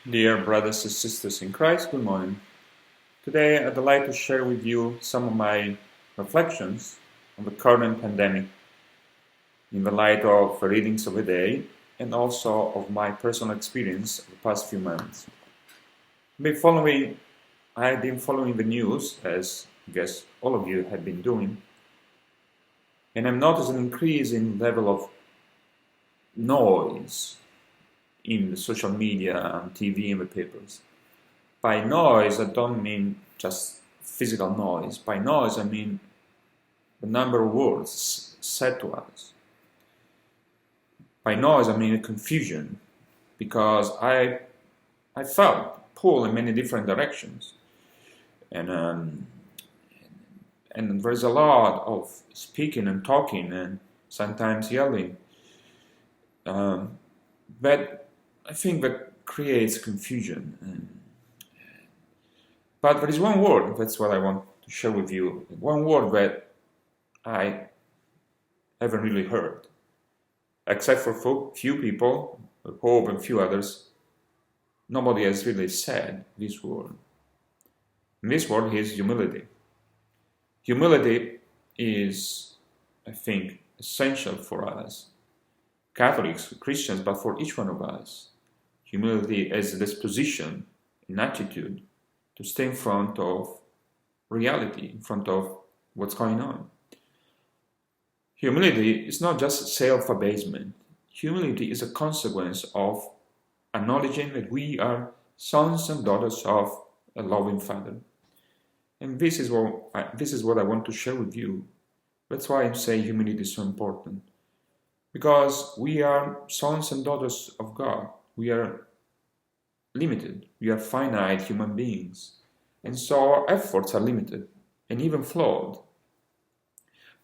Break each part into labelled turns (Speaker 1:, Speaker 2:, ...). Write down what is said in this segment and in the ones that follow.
Speaker 1: Dear brothers and sisters in Christ, good morning. Today I'd like to share with you some of my reflections on the current pandemic in the light of the readings of the day and also of my personal experience of the past few months. I've been following the news, as I guess all of you have been doing, and I've noticed an increase in level of noise in the social media, on TV, and the papers. By noise, I don't mean just physical noise. By noise, I mean the number of words said to us. By noise, I mean confusion, because I felt pulled in many different directions, and there's a lot of speaking and talking and sometimes yelling. But I think that creates confusion. But there is one word, that's what I want to share with you, one word that I haven't really heard, except for few people, Hope and few others. Nobody has really said this word. And this word is humility. Humility is, I think, essential for us, Catholics, Christians, but for each one of us. Humility is a disposition, an attitude to stay in front of reality, in front of what's going on. Humility is not just self-abasement. Humility is a consequence of acknowledging that we are sons and daughters of a loving Father. And this is what I want to share with you. That's why I say humility is so important. Because we are sons and daughters of God. We are limited. We are finite human beings. And so our efforts are limited and even flawed.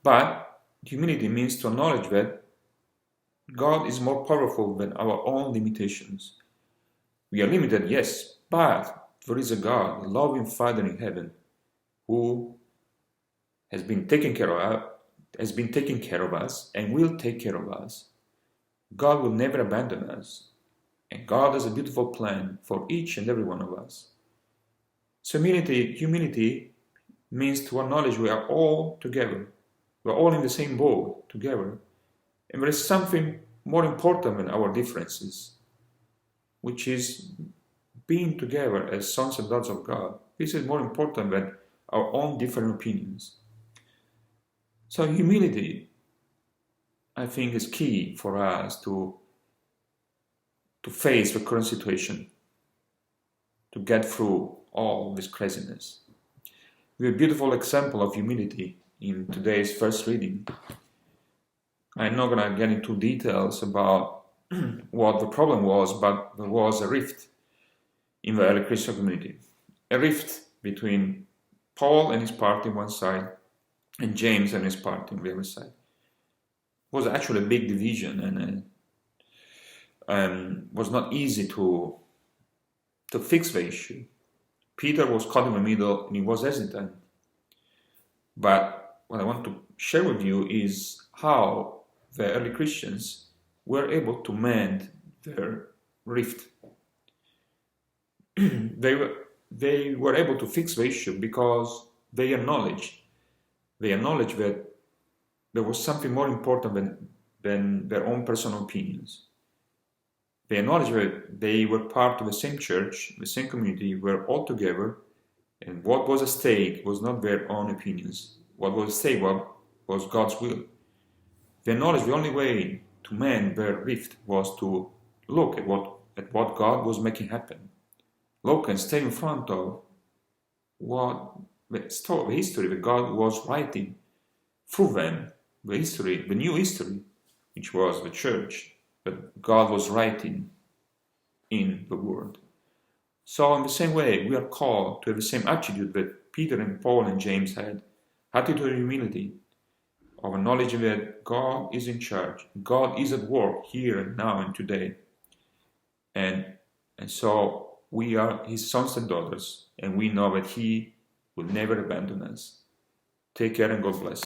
Speaker 1: But humility means to acknowledge that God is more powerful than our own limitations. We are limited, yes, but there is a God, a loving Father in heaven, who has been taking care of us and will take care of us. God will never abandon us. And God has a beautiful plan for each and every one of us. So humility means to acknowledge we are all together. We are all in the same boat together. And there is something more important than our differences, which is being together as sons and daughters of God. This is more important than our own different opinions. So humility, I think, is key for us to face the current situation, to get through all this craziness. We have a beautiful example of humility in today's first reading. I'm not going to get into details about what the problem was, but there was a rift in the early Christian community. A rift between Paul and his party on one side and James and his party on the other side. It was actually a big division, and was not easy to fix the issue. Peter was caught in the middle and he was hesitant. But what I want to share with you is how the early Christians were able to mend their rift. They were able to fix the issue because they acknowledged that there was something more important than their own personal opinions. They acknowledged that they were part of the same church, the same community, were all together, and what was at stake was not their own opinions. What was at stake was God's will. They acknowledged the only way to mend their rift was to look at what God was making happen. Look and stay in front of what the history that God was writing through them, the new history, which was the church, that God was writing in the Word. So in the same way, we are called to have the same attitude that Peter and Paul and James had, attitude of humility, of acknowledging that God is in charge, God is at work here and now and today. And so we are His sons and daughters, and we know that He will never abandon us. Take care and God bless.